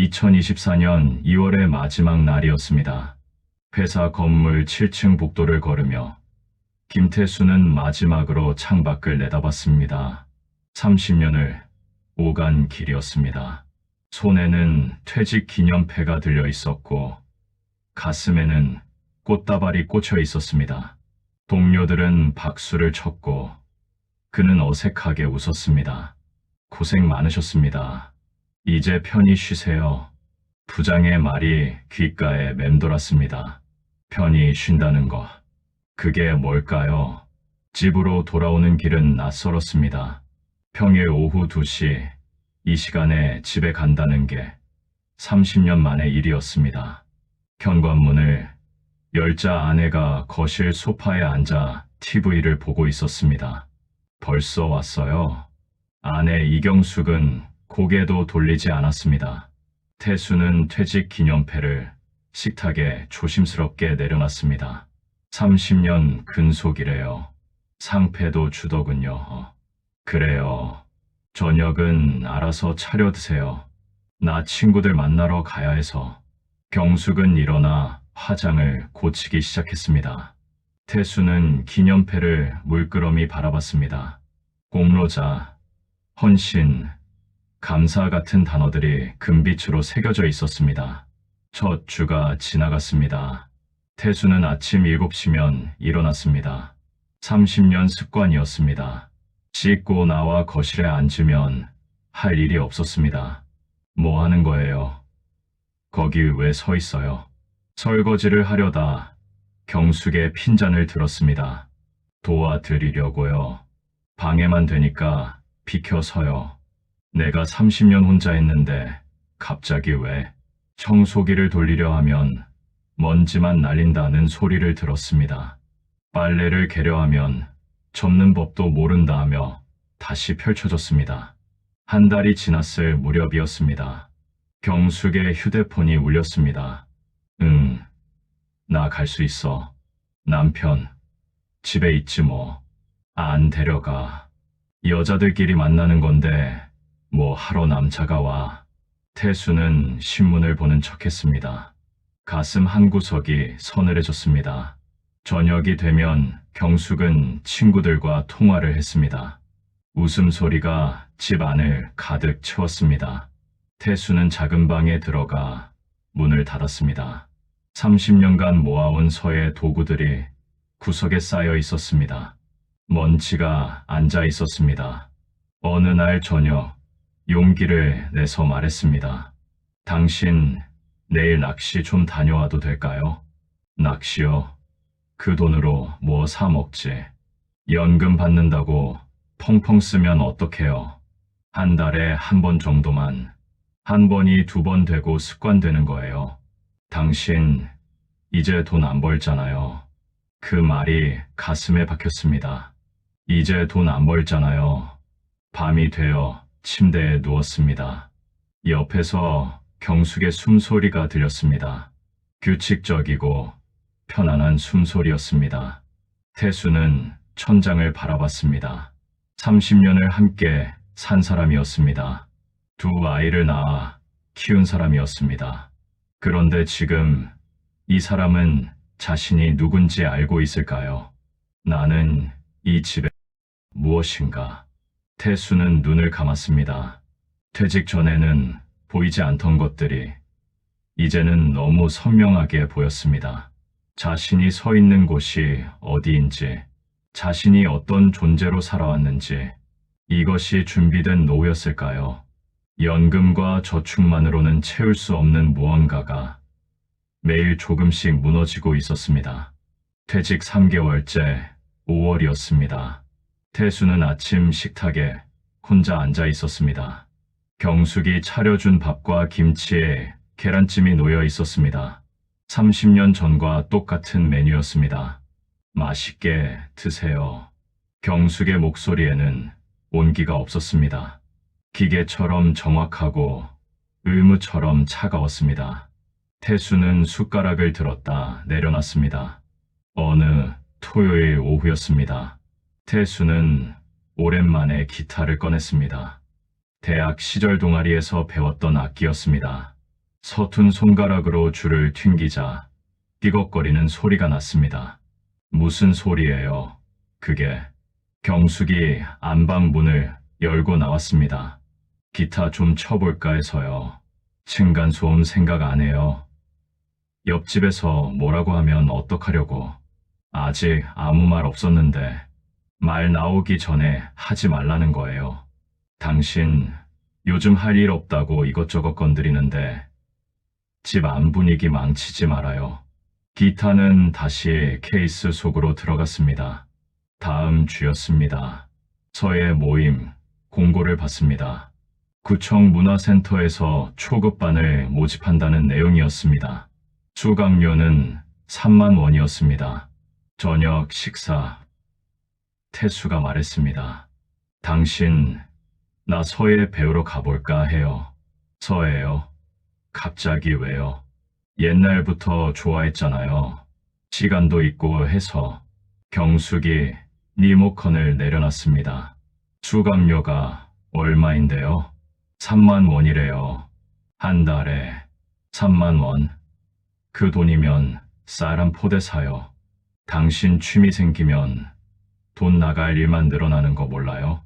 2024년 2월의 마지막 날이었습니다. 회사 건물 7층 복도를 걸으며 김태수는 마지막으로 창밖을 내다봤습니다. 30년을 오간 길이었습니다. 손에는 퇴직 기념패가 들려 있었고 가슴에는 꽃다발이 꽂혀 있었습니다. 동료들은 박수를 쳤고 그는 어색하게 웃었습니다. 고생 많으셨습니다. 이제 편히 쉬세요. 부장의 말이 귓가에 맴돌았습니다. 편히 쉰다는 것. 그게 뭘까요? 집으로 돌아오는 길은 낯설었습니다. 평일 오후 2시, 이 시간에 집에 간다는 게 30년 만의 일이었습니다. 현관문을 열자 아내가 거실 소파에 앉아 TV를 보고 있었습니다. 벌써 왔어요. 아내 이경숙은 고개도 돌리지 않았습니다. 태수는 퇴직 기념패를 식탁에 조심스럽게 내려놨습니다. 30년 근속이래요. 상패도 주더군요. 그래요. 저녁은 알아서 차려 드세요. 나 친구들 만나러 가야 해서. 경숙은 일어나 화장을 고치기 시작했습니다. 태수는 기념패를 물끄러미 바라봤습니다. 공로자, 헌신, 감사 같은 단어들이 금빛으로 새겨져 있었습니다. 첫 주가 지나갔습니다. 태수는 아침 7시면 일어났습니다. 30년 습관이었습니다. 씻고 나와 거실에 앉으면 할 일이 없었습니다. 뭐 하는 거예요? 거기 왜 서 있어요? 설거지를 하려다 경숙의 핀잔을 들었습니다. 도와드리려고요. 방해만 되니까 비켜서요. 내가 30년 혼자 했는데 갑자기 왜? 청소기를 돌리려 하면 먼지만 날린다는 소리를 들었습니다. 빨래를 개려 하면 접는 법도 모른다 하며 다시 펼쳐졌습니다. 한 달이 지났을 무렵이었습니다. 경숙의 휴대폰이 울렸습니다. 응, 나 갈 수 있어. 남편, 집에 있지 뭐. 안 데려가. 여자들끼리 만나는 건데 뭐 하러 남자가 와. 태수는 신문을 보는 척했습니다. 가슴 한구석이 서늘해졌습니다. 저녁이 되면 경숙은 친구들과 통화를 했습니다. 웃음소리가 집 안을 가득 채웠습니다. 태수는 작은 방에 들어가 문을 닫았습니다. 30년간 모아온 서의 도구들이 구석에 쌓여 있었습니다. 먼지가 앉아 있었습니다. 어느 날 저녁 용기를 내서 말했습니다. 당신 내일 낚시 좀 다녀와도 될까요? 낚시요? 그 돈으로 뭐 사 먹지? 연금 받는다고 펑펑 쓰면 어떡해요? 한 달에 한 번 정도만. 한 번이 2번 되고 습관되는 거예요. 당신 이제 돈 안 벌잖아요. 그 말이 가슴에 박혔습니다. 이제 돈 안 벌잖아요. 밤이 되어 침대에 누웠습니다. 옆에서 경숙의 숨소리가 들렸습니다. 규칙적이고 편안한 숨소리였습니다. 태수는 천장을 바라봤습니다. 30년을 함께 산 사람이었습니다. 2 아이를 낳아 키운 사람이었습니다. 그런데 지금 이 사람은 자신이 누군지 알고 있을까요? 나는 이 집에 무엇인가? 태수는 눈을 감았습니다. 퇴직 전에는 보이지 않던 것들이 이제는 너무 선명하게 보였습니다. 자신이 서 있는 곳이 어디인지, 자신이 어떤 존재로 살아왔는지, 이것이 준비된 노후였을까요? 연금과 저축만으로는 채울 수 없는 무언가가 매일 조금씩 무너지고 있었습니다. 퇴직 3개월째 5월이었습니다. 태수는 아침 식탁에 혼자 앉아 있었습니다. 경숙이 차려준 밥과 김치에 계란찜이 놓여 있었습니다. 30년 전과 똑같은 메뉴였습니다. 맛있게 드세요. 경숙의 목소리에는 온기가 없었습니다. 기계처럼 정확하고 의무처럼 차가웠습니다. 태수는 숟가락을 들었다 내려놨습니다. 어느 토요일 오후였습니다. 태수는 오랜만에 기타를 꺼냈습니다. 대학 시절 동아리에서 배웠던 악기였습니다. 서툰 손가락으로 줄을 튕기자 삐걱거리는 소리가 났습니다. 무슨 소리예요? 그게. 경숙이 안방 문을 열고 나왔습니다. 기타 좀 쳐볼까 해서요. 층간소음 생각 안 해요. 옆집에서 뭐라고 하면 어떡하려고. 아직 아무 말 없었는데 말 나오기 전에 하지 말라는 거예요. 당신 요즘 할 일 없다고 이것저것 건드리는데 집 안 분위기 망치지 말아요. 기타는 다시 케이스 속으로 들어갔습니다. 다음 주였습니다. 서예 모임 공고를 받습니다. 구청 문화센터에서 초급반을 모집한다는 내용이었습니다. 수강료는 3만 원이었습니다. 저녁 식사. 태수가 말했습니다. 당신 나 서예 배우러 가볼까 해요. 서예요? 갑자기 왜요? 옛날부터 좋아했잖아요. 시간도 있고 해서. 경숙이 리모컨을 내려놨습니다. 수강료가 얼마인데요? 3만 원이래요. 한 달에 3만 원. 그 돈이면 쌀 한 포대 사요. 당신 취미 생기면 돈 나갈 일만 늘어나는 거 몰라요?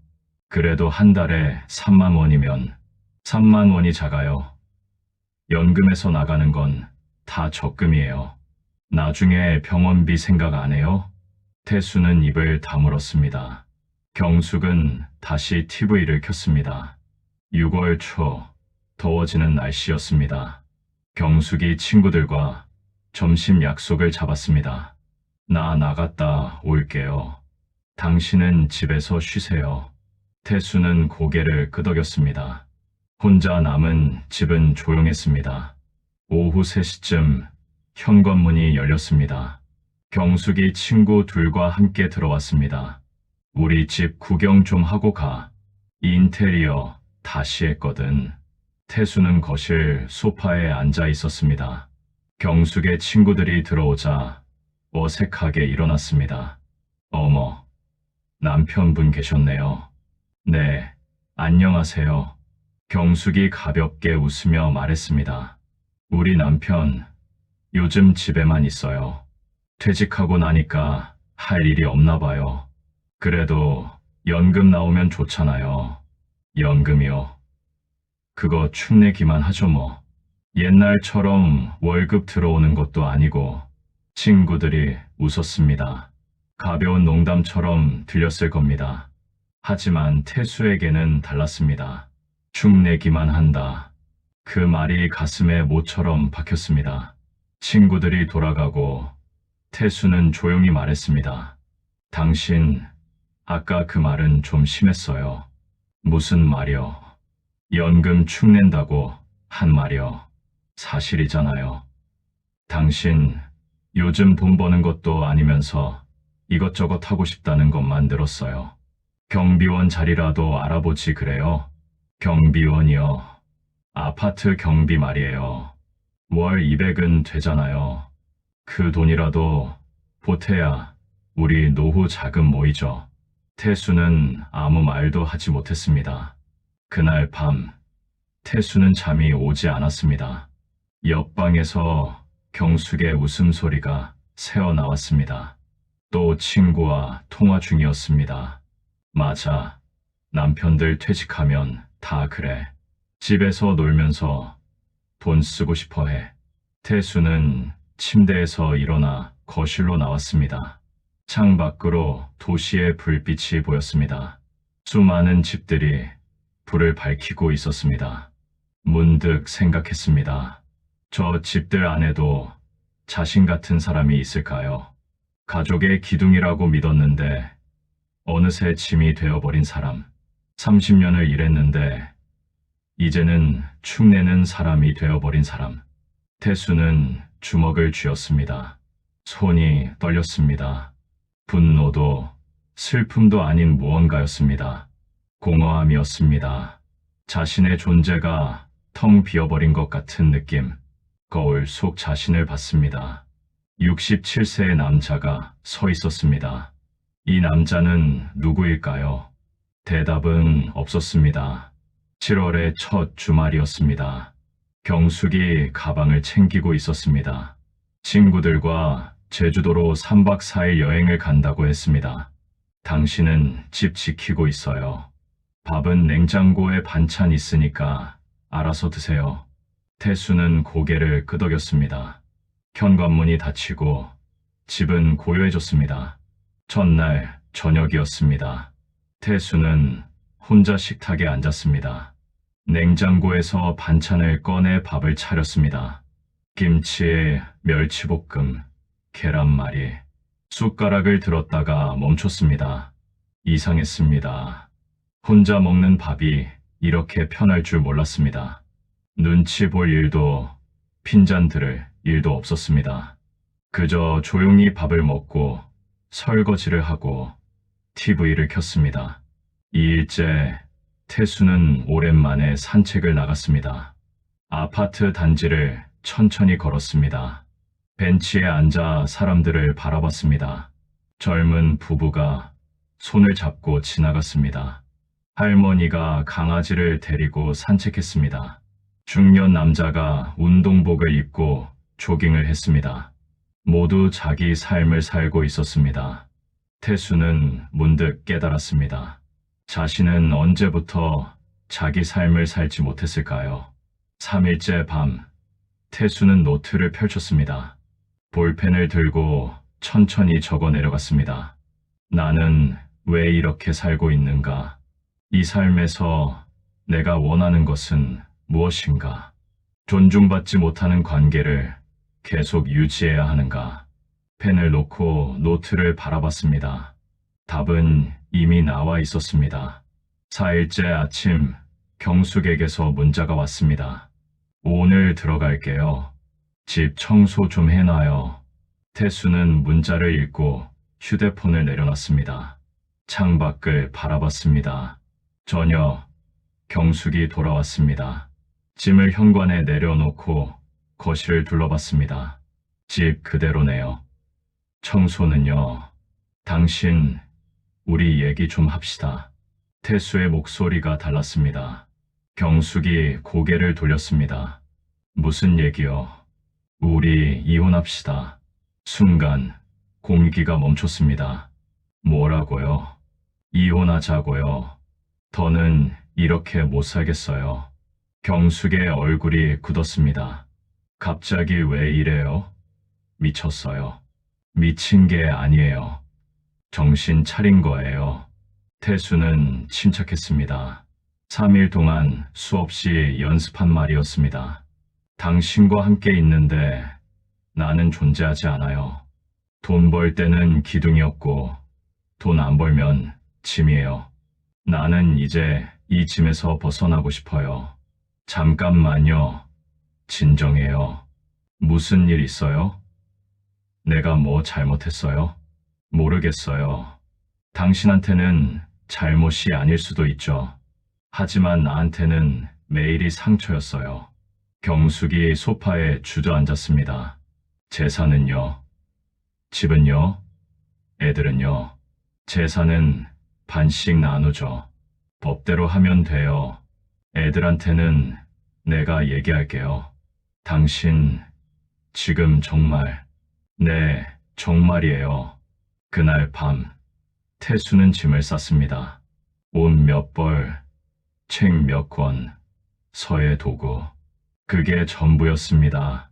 그래도 한 달에 3만 원이면 3만 원이 작아요. 연금에서 나가는 건 다 적금이에요. 나중에 병원비 생각 안 해요? 태수는 입을 다물었습니다. 경숙은 다시 TV를 켰습니다. 6월 초 더워지는 날씨였습니다. 경숙이 친구들과 점심 약속을 잡았습니다. 나 나갔다 올게요. 당신은 집에서 쉬세요. 태수는 고개를 끄덕였습니다. 혼자 남은 집은 조용했습니다. 오후 3시쯤 현관문이 열렸습니다. 경숙이 친구 둘과 함께 들어왔습니다. 우리 집 구경 좀 하고 가. 인테리어 다시 했거든. 태수는 거실 소파에 앉아 있었습니다. 경숙의 친구들이 들어오자 어색하게 일어났습니다. 어머, 남편분 계셨네요. 네, 안녕하세요. 경숙이 가볍게 웃으며 말했습니다. 우리 남편 요즘 집에만 있어요. 퇴직하고 나니까 할 일이 없나 봐요. 그래도 연금 나오면 좋잖아요. 연금이요. 그거 축내기만 하죠 뭐. 옛날처럼 월급 들어오는 것도 아니고. 친구들이 웃었습니다. 가벼운 농담처럼 들렸을 겁니다. 하지만 태수에게는 달랐습니다. 축내기만 한다. 그 말이 가슴에 모처럼 박혔습니다. 친구들이 돌아가고 태수는 조용히 말했습니다. 당신, 아까 그 말은 좀 심했어요. 무슨 말이요? 연금 축낸다고 한 말이요. 사실이잖아요. 당신, 요즘 돈 버는 것도 아니면서 이것저것 하고 싶다는 것만 들었어요. 경비원 자리라도 알아보지 그래요? 경비원이요. 아파트 경비 말이에요. 월 200은 되잖아요. 그 돈이라도 보태야 우리 노후 자금 모이죠. 태수는 아무 말도 하지 못했습니다. 그날 밤, 태수는 잠이 오지 않았습니다. 옆방에서 경숙의 웃음소리가 새어나왔습니다. 또 친구와 통화 중이었습니다. 맞아. 남편들 퇴직하면 다 그래. 집에서 놀면서 돈 쓰고 싶어 해. 태수는 침대에서 일어나 거실로 나왔습니다. 창밖으로 도시의 불빛이 보였습니다. 수많은 집들이 불을 밝히고 있었습니다. 문득 생각했습니다. 저 집들 안에도 자신 같은 사람이 있을까요? 가족의 기둥이라고 믿었는데 어느새 짐이 되어버린 사람. 30년을 일했는데 이제는 축내는 사람이 되어버린 사람. 태수는 주먹을 쥐었습니다. 손이 떨렸습니다. 분노도 슬픔도 아닌 무언가였습니다. 공허함이었습니다. 자신의 존재가 텅 비어버린 것 같은 느낌. 거울 속 자신을 봤습니다. 67세의 남자가 서 있었습니다. 이 남자는 누구일까요? 대답은 없었습니다. 7월의 첫 주말이었습니다. 경숙이 가방을 챙기고 있었습니다. 친구들과 제주도로 3박 4일 여행을 간다고 했습니다. 당신은 집 지키고 있어요. 밥은 냉장고에 반찬 있으니까 알아서 드세요. 태수는 고개를 끄덕였습니다. 현관문이 닫히고 집은 고요해졌습니다. 첫날 저녁이었습니다. 태수는 혼자 식탁에 앉았습니다. 냉장고에서 반찬을 꺼내 밥을 차렸습니다. 김치에 멸치볶음, 계란말이, 숟가락을 들었다가 멈췄습니다. 이상했습니다. 혼자 먹는 밥이 이렇게 편할 줄 몰랐습니다. 눈치 볼 일도 핀잔 들을 일도 없었습니다. 그저 조용히 밥을 먹고 설거지를 하고 TV를 켰습니다. 2일째 태수는 오랜만에 산책을 나갔습니다. 아파트 단지를 천천히 걸었습니다. 벤치에 앉아 사람들을 바라봤습니다. 젊은 부부가 손을 잡고 지나갔습니다. 할머니가 강아지를 데리고 산책했습니다. 중년 남자가 운동복을 입고 조깅을 했습니다. 모두 자기 삶을 살고 있었습니다. 태수는 문득 깨달았습니다. 자신은 언제부터 자기 삶을 살지 못했을까요? 3일째 밤, 태수는 노트를 펼쳤습니다. 볼펜을 들고 천천히 적어 내려갔습니다. 나는 왜 이렇게 살고 있는가? 이 삶에서 내가 원하는 것은 무엇인가? 존중받지 못하는 관계를 계속 유지해야 하는가? 펜을 놓고 노트를 바라봤습니다. 답은 이미 나와 있었습니다. 4일째 아침, 경숙에게서 문자가 왔습니다. 오늘 들어갈게요. 집 청소 좀 해놔요. 태수는 문자를 읽고 휴대폰을 내려놨습니다. 창밖을 바라봤습니다. 저녁, 경숙이 돌아왔습니다. 짐을 현관에 내려놓고 거실을 둘러봤습니다. 집 그대로네요. 청소는요. 당신, 우리 얘기 좀 합시다. 태수의 목소리가 달랐습니다. 경숙이 고개를 돌렸습니다. 무슨 얘기요? 우리 이혼합시다. 순간 공기가 멈췄습니다. 뭐라고요? 이혼하자고요. 더는 이렇게 못 살겠어요. 경숙의 얼굴이 굳었습니다. 갑자기 왜 이래요? 미쳤어요. 미친 게 아니에요. 정신 차린 거예요. 태수는 침착했습니다. 3일 동안 수없이 연습한 말이었습니다. 당신과 함께 있는데 나는 존재하지 않아요. 돈 벌 때는 기둥이었고 돈 안 벌면 짐이에요. 나는 이제 이 짐에서 벗어나고 싶어요. 잠깐만요. 진정해요. 무슨 일 있어요? 내가 뭐 잘못했어요? 모르겠어요. 당신한테는 잘못이 아닐 수도 있죠. 하지만 나한테는 매일이 상처였어요. 경숙이 소파에 주저앉았습니다. 재산은요? 집은요? 애들은요? 재산은 반씩 나누죠. 법대로 하면 돼요. 애들한테는 내가 얘기할게요. 당신, 지금 정말, 네, 정말이에요. 그날 밤, 태수는 짐을 쌌습니다. 옷 몇 벌, 책 몇 권, 서예 도구. 그게 전부였습니다.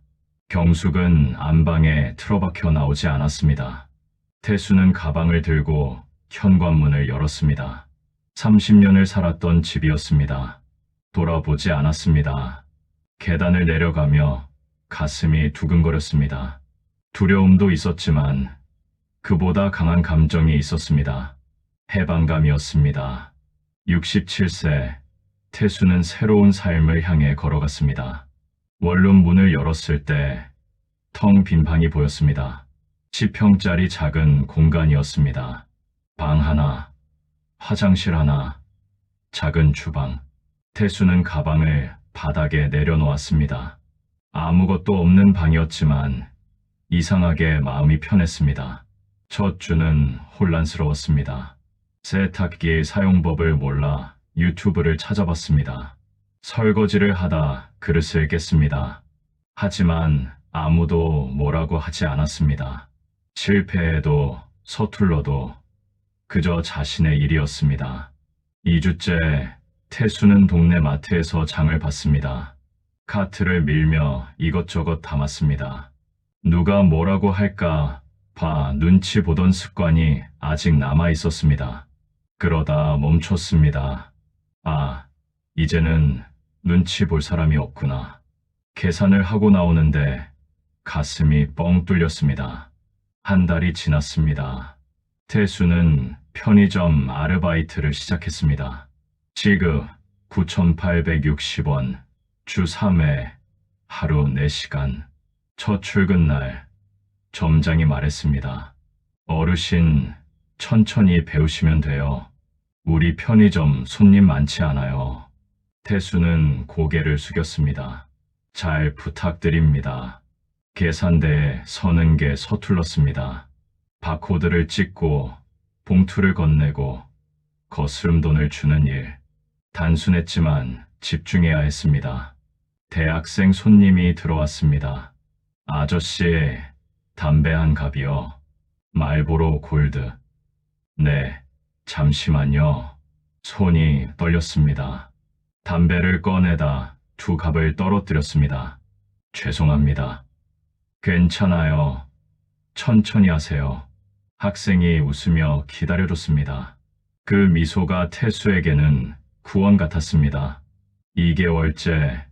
경숙은 안방에 틀어박혀 나오지 않았습니다. 태수는 가방을 들고 현관문을 열었습니다. 30년을 살았던 집이었습니다. 돌아보지 않았습니다. 계단을 내려가며 가슴이 두근거렸습니다. 두려움도 있었지만 그보다 강한 감정이 있었습니다. 해방감이었습니다. 67세, 태수는 새로운 삶을 향해 걸어갔습니다. 원룸 문을 열었을 때 텅 빈 방이 보였습니다. 10평짜리 작은 공간이었습니다. 방 하나, 화장실 하나, 작은 주방. 태수는 가방을 바닥에 내려놓았습니다. 아무것도 없는 방이었지만 이상하게 마음이 편했습니다. 첫 주는 혼란스러웠습니다. 세탁기 사용법을 몰라 유튜브를 찾아봤습니다. 설거지를 하다 그릇을 깼습니다. 하지만 아무도 뭐라고 하지 않았습니다. 실패해도 서툴러도 그저 자신의 일이었습니다. 2주째 태수는 동네 마트에서 장을 봤습니다. 카트를 밀며 이것저것 담았습니다. 누가 뭐라고 할까 봐 눈치 보던 습관이 아직 남아 있었습니다. 그러다 멈췄습니다. 아, 이제는 눈치 볼 사람이 없구나. 계산을 하고 나오는데 가슴이 뻥 뚫렸습니다. 한 달이 지났습니다. 태수는 편의점 아르바이트를 시작했습니다. 시급 9,860원, 주 3회, 하루 4시간. 첫 출근 날 점장이 말했습니다. 어르신, 천천히 배우시면 돼요. 우리 편의점 손님 많지 않아요. 태수는 고개를 숙였습니다. 잘 부탁드립니다. 계산대에 서는 게 서툴렀습니다. 바코드를 찍고 봉투를 건네고 거스름돈을 주는 일. 단순했지만 집중해야 했습니다. 대학생 손님이 들어왔습니다. 아저씨, 담배 한 갑이요. 말보로 골드. 네, 잠시만요. 손이 떨렸습니다. 담배를 꺼내다 2갑을 떨어뜨렸습니다. 죄송합니다. 괜찮아요. 천천히 하세요. 학생이 웃으며 기다려줬습니다. 그 미소가 태수에게는 구원 같았습니다. 2개월째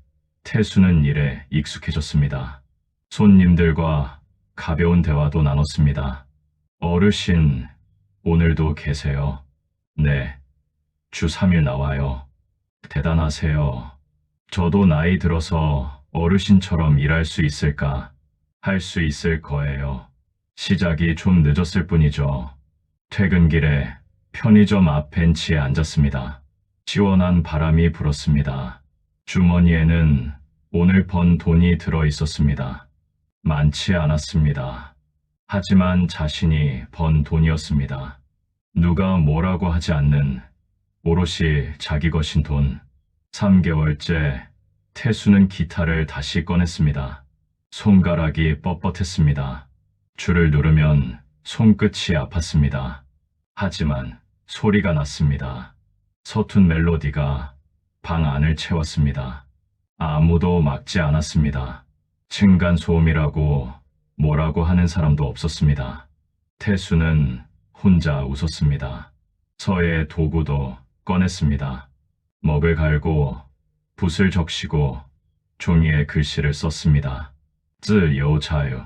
태수는 일에 익숙해졌습니다. 손님들과 가벼운 대화도 나눴습니다. 어르신, 오늘도 계세요? 네, 주 3일 나와요. 대단하세요. 저도 나이 들어서 어르신처럼 일할 수 있을까? 할 수 있을 거예요. 시작이 좀 늦었을 뿐이죠. 퇴근길에 편의점 앞 벤치에 앉았습니다. 시원한 바람이 불었습니다. 주머니에는 오늘 번 돈이 들어 있었습니다. 많지 않았습니다. 하지만 자신이 번 돈이었습니다. 누가 뭐라고 하지 않는 오롯이 자기 것인 돈. 3개월째 태수는 기타를 다시 꺼냈습니다. 손가락이 뻣뻣했습니다. 줄을 누르면 손끝이 아팠습니다. 하지만 소리가 났습니다. 서툰 멜로디가 방 안을 채웠습니다. 아무도 막지 않았습니다. 층간소음이라고 뭐라고 하는 사람도 없었습니다. 태수는 혼자 웃었습니다. 서의 도구도 꺼냈습니다. 먹을 갈고 붓을 적시고 종이에 글씨를 썼습니다. 쯔여자유.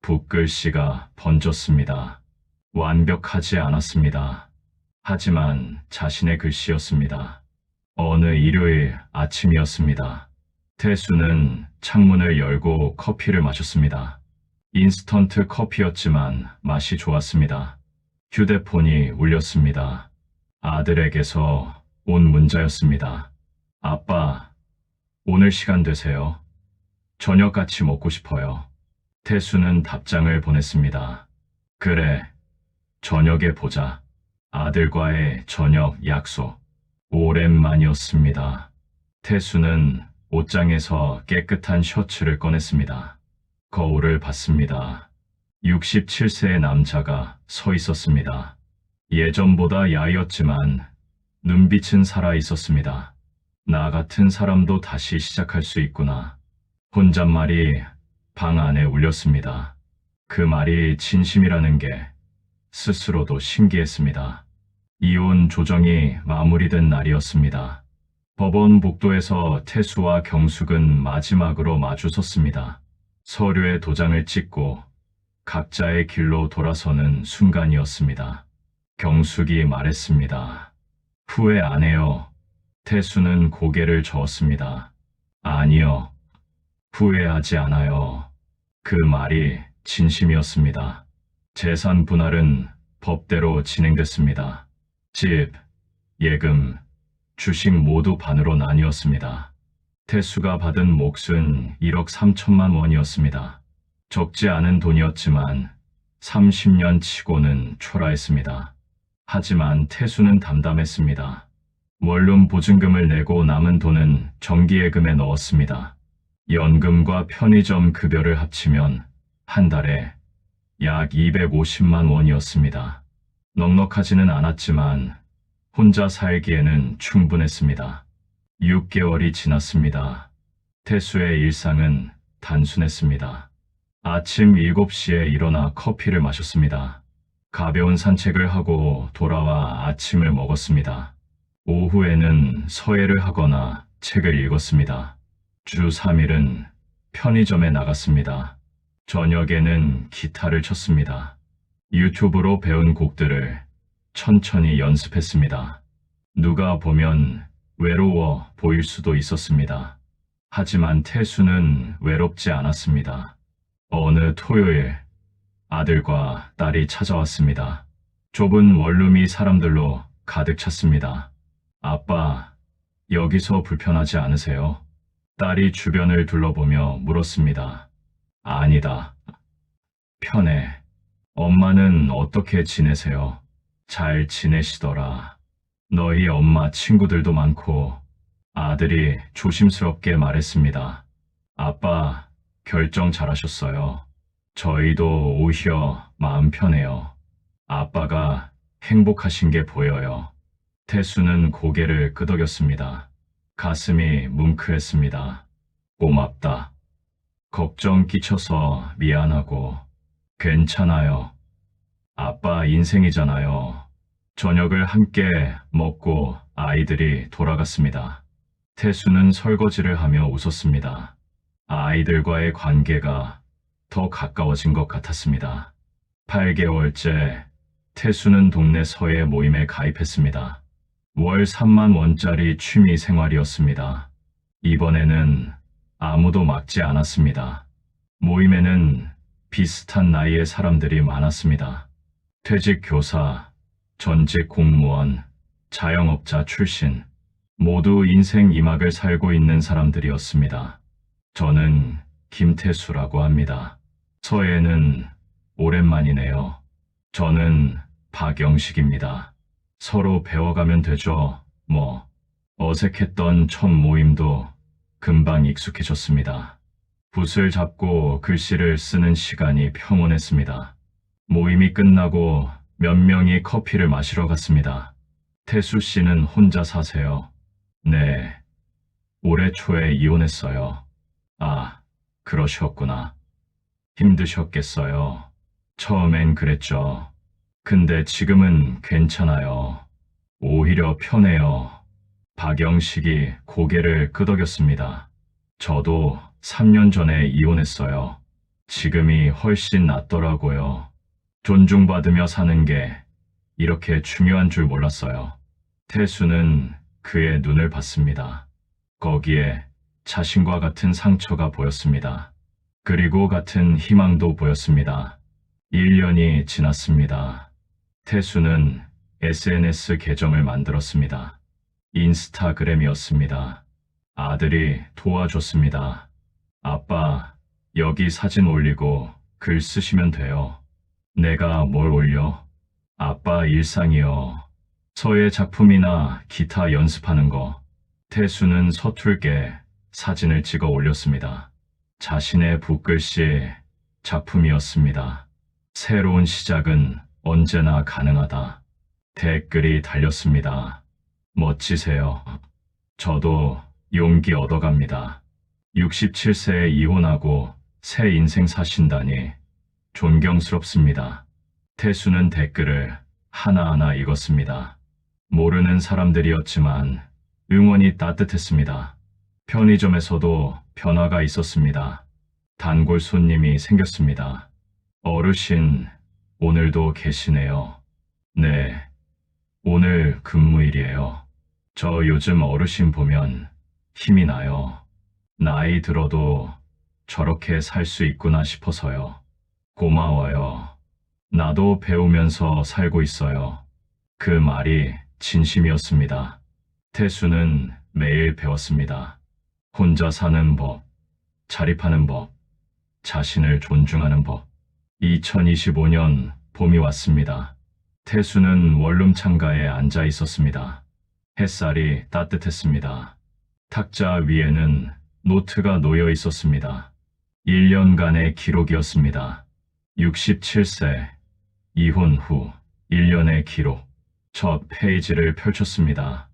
붓글씨가 번졌습니다. 완벽하지 않았습니다. 하지만 자신의 글씨였습니다. 어느 일요일 아침이었습니다. 태수는 창문을 열고 커피를 마셨습니다. 인스턴트 커피였지만 맛이 좋았습니다. 휴대폰이 울렸습니다. 아들에게서 온 문자였습니다. 아빠, 오늘 시간 되세요? 저녁 같이 먹고 싶어요. 태수는 답장을 보냈습니다. 그래, 저녁에 보자. 아들과의 저녁 약속. 오랜만이었습니다. 태수는 옷장에서 깨끗한 셔츠를 꺼냈습니다. 거울을 봤습니다. 67세의 남자가 서 있었습니다. 예전보다 야였지만 눈빛은 살아 있었습니다. 나 같은 사람도 다시 시작할 수 있구나. 혼잣말이 방 안에 울렸습니다. 그 말이 진심이라는 게 스스로도 신기했습니다. 이혼 조정이 마무리된 날이었습니다. 법원 복도에서 태수와 경숙은 마지막으로 마주섰습니다. 서류에 도장을 찍고 각자의 길로 돌아서는 순간이었습니다. 경숙이 말했습니다. 후회 안 해요. 태수는 고개를 저었습니다. 아니요. 후회하지 않아요. 그 말이 진심이었습니다. 재산 분할은 법대로 진행됐습니다. 집, 예금, 주식 모두 반으로 나뉘었습니다. 태수가 받은 몫은 1억 3천만 원이었습니다. 적지 않은 돈이었지만 30년 치고는 초라했습니다. 하지만 태수는 담담했습니다. 원룸 보증금을 내고 남은 돈은 정기예금에 넣었습니다. 연금과 편의점 급여를 합치면 한 달에 약 250만 원이었습니다. 넉넉하지는 않았지만 혼자 살기에는 충분했습니다. 6개월이 지났습니다. 태수의 일상은 단순했습니다. 아침 7시에 일어나 커피를 마셨습니다. 가벼운 산책을 하고 돌아와 아침을 먹었습니다. 오후에는 서예를 하거나 책을 읽었습니다. 주 3일은 편의점에 나갔습니다. 저녁에는 기타를 쳤습니다. 유튜브로 배운 곡들을 천천히 연습했습니다. 누가 보면 외로워 보일 수도 있었습니다. 하지만 태수는 외롭지 않았습니다. 어느 토요일 아들과 딸이 찾아왔습니다. 좁은 원룸이 사람들로 가득 찼습니다. 아빠, 여기서 불편하지 않으세요? 딸이 주변을 둘러보며 물었습니다. 아니다. 편해. 엄마는 어떻게 지내세요? 잘 지내시더라. 너희 엄마 친구들도 많고. 아들이 조심스럽게 말했습니다. 아빠, 결정 잘하셨어요. 저희도 오히려 마음 편해요. 아빠가 행복하신 게 보여요. 태수는 고개를 끄덕였습니다. 가슴이 뭉클했습니다. 고맙다. 걱정 끼쳐서 미안하고. 괜찮아요. 아빠 인생이잖아요. 저녁을 함께 먹고 아이들이 돌아갔습니다. 태수는 설거지를 하며 웃었습니다. 아이들과의 관계가 더 가까워진 것 같았습니다. 8개월째 태수는 동네 서예 모임에 가입했습니다. 월 3만 원짜리 취미 생활이었습니다. 이번에는 아무도 막지 않았습니다. 모임에는 비슷한 나이의 사람들이 많았습니다. 퇴직 교사, 전직 공무원, 자영업자 출신, 모두 인생 2막을 살고 있는 사람들이었습니다. 저는 김태수라고 합니다. 서예는 오랜만이네요. 저는 박영식입니다. 서로 배워가면 되죠. 어색했던 첫 모임도 금방 익숙해졌습니다. 붓을 잡고 글씨를 쓰는 시간이 평온했습니다. 모임이 끝나고 몇 명이 커피를 마시러 갔습니다. 태수 씨는 혼자 사세요? 네. 올해 초에 이혼했어요. 아, 그러셨구나. 힘드셨겠어요. 처음엔 그랬죠. 근데 지금은 괜찮아요. 오히려 편해요. 박영식이 고개를 끄덕였습니다. 저도 3년 전에 이혼했어요. 지금이 훨씬 낫더라고요. 존중받으며 사는 게 이렇게 중요한 줄 몰랐어요. 태수는 그의 눈을 봤습니다. 거기에 자신과 같은 상처가 보였습니다. 그리고 같은 희망도 보였습니다. 1년이 지났습니다. 태수는 SNS 계정을 만들었습니다. 인스타그램이었습니다. 아들이 도와줬습니다. 아빠, 여기 사진 올리고 글 쓰시면 돼요. 내가 뭘 올려? 아빠 일상이요. 서예 작품이나 기타 연습하는 거. 태수는 서툴게 사진을 찍어 올렸습니다. 자신의 붓글씨 작품이었습니다. 새로운 시작은 언제나 가능하다. 댓글이 달렸습니다. 멋지세요. 저도 용기 얻어갑니다. 67세에 이혼하고 새 인생 사신다니 존경스럽습니다. 태수는 댓글을 하나하나 읽었습니다. 모르는 사람들이었지만 응원이 따뜻했습니다. 편의점에서도 변화가 있었습니다. 단골 손님이 생겼습니다. 어르신, 오늘도 계시네요. 네, 오늘 근무일이에요. 저 요즘 어르신 보면 힘이 나요. 나이 들어도 저렇게 살 수 있구나 싶어서요. 고마워요. 나도 배우면서 살고 있어요. 그 말이 진심이었습니다. 태수는 매일 배웠습니다. 혼자 사는 법, 자립하는 법, 자신을 존중하는 법. 2025년 봄이 왔습니다. 태수는 원룸 창가에 앉아 있었습니다. 햇살이 따뜻했습니다. 탁자 위에는 노트가 놓여 있었습니다. 1년간의 기록이었습니다. 67세, 이혼 후 1년의 기록. 첫 페이지를 펼쳤습니다.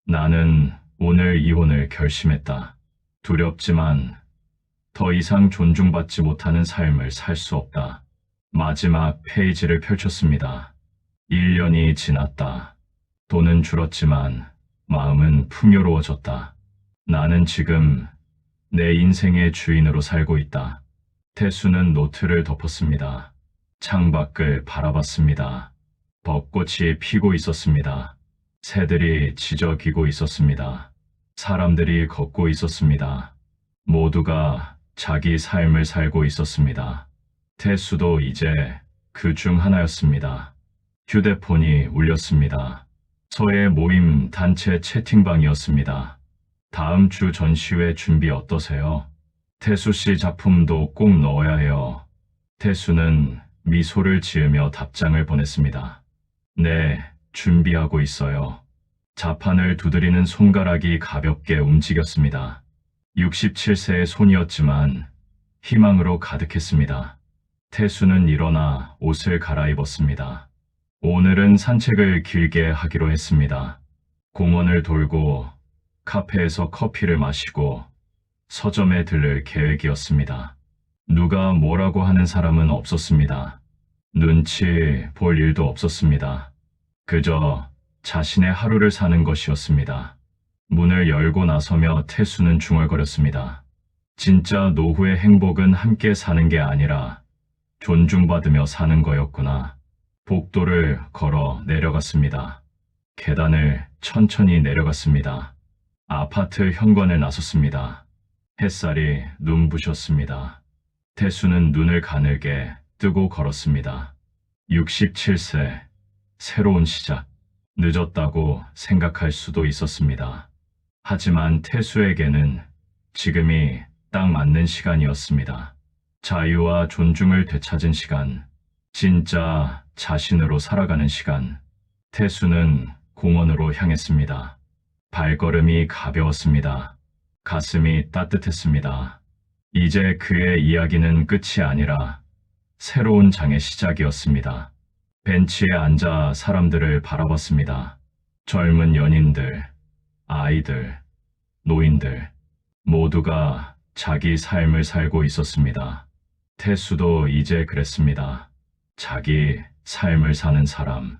나는 오늘 이혼을 결심했다. 두렵지만 더 이상 존중받지 못하는 삶을 살 수 없다. 마지막 페이지를 펼쳤습니다. 1년이 지났다. 돈은 줄었지만 마음은 풍요로워졌다. 나는 지금 내 인생의 주인으로 살고 있다. 태수는 노트를 덮었습니다. 창밖을 바라봤습니다. 벚꽃이 피고 있었습니다. 새들이 지저귀고 있었습니다. 사람들이 걷고 있었습니다. 모두가 자기 삶을 살고 있었습니다. 태수도 이제 그 중 하나였습니다. 휴대폰이 울렸습니다. 서해 모임 단체 채팅방이었습니다. 다음 주 전시회 준비 어떠세요? 태수 씨 작품도 꼭 넣어야 해요. 태수는 미소를 지으며 답장을 보냈습니다. 네, 준비하고 있어요. 자판을 두드리는 손가락이 가볍게 움직였습니다. 67세의 손이었지만 희망으로 가득했습니다. 태수는 일어나 옷을 갈아입었습니다. 오늘은 산책을 길게 하기로 했습니다. 공원을 돌고 카페에서 커피를 마시고 서점에 들를 계획이었습니다. 누가 뭐라고 하는 사람은 없었습니다. 눈치 볼 일도 없었습니다. 그저 자신의 하루를 사는 것이었습니다. 문을 열고 나서며 태수는 중얼거렸습니다. 진짜 노후의 행복은 함께 사는 게 아니라 존중받으며 사는 거였구나. 복도를 걸어 내려갔습니다. 계단을 천천히 내려갔습니다. 아파트 현관에 나섰습니다. 햇살이 눈부셨습니다. 태수는 눈을 가늘게 뜨고 걸었습니다. 67세, 새로운 시작. 늦었다고 생각할 수도 있었습니다. 하지만 태수에게는 지금이 딱 맞는 시간이었습니다. 자유와 존중을 되찾은 시간, 진짜 자신으로 살아가는 시간. 태수는 공원으로 향했습니다. 발걸음이 가벼웠습니다. 가슴이 따뜻했습니다. 이제 그의 이야기는 끝이 아니라 새로운 장의 시작이었습니다. 벤치에 앉아 사람들을 바라봤습니다. 젊은 연인들, 아이들, 노인들, 모두가 자기 삶을 살고 있었습니다. 태수도 이제 그랬습니다. 자기 삶을 사는 사람,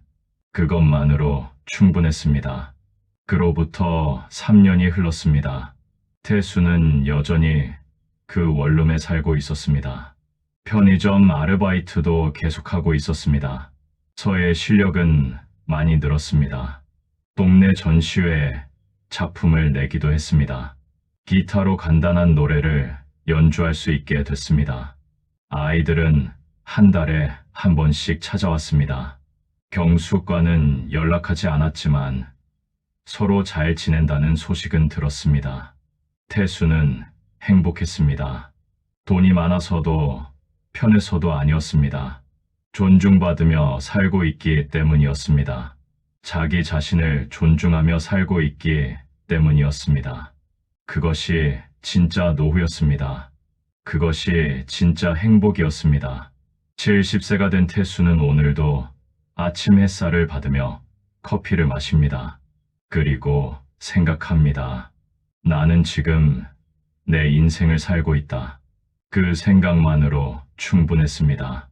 그것만으로 충분했습니다. 그로부터 3년이 흘렀습니다. 태수는 여전히 그 원룸에 살고 있었습니다. 편의점 아르바이트도 계속하고 있었습니다. 서의 실력은 많이 늘었습니다. 동네 전시회에 작품을 내기도 했습니다. 기타로 간단한 노래를 연주할 수 있게 됐습니다. 아이들은 한 달에 한 번씩 찾아왔습니다. 경숙과는 연락하지 않았지만 서로 잘 지낸다는 소식은 들었습니다. 태수는 행복했습니다. 돈이 많아서도 편해서도 아니었습니다. 존중받으며 살고 있기 때문이었습니다. 자기 자신을 존중하며 살고 있기 때문이었습니다. 그것이 진짜 노후였습니다. 그것이 진짜 행복이었습니다. 70세가 된 태수는 오늘도 아침 햇살을 받으며 커피를 마십니다. 그리고 생각합니다. 나는 지금 내 인생을 살고 있다. 그 생각만으로 충분했습니다.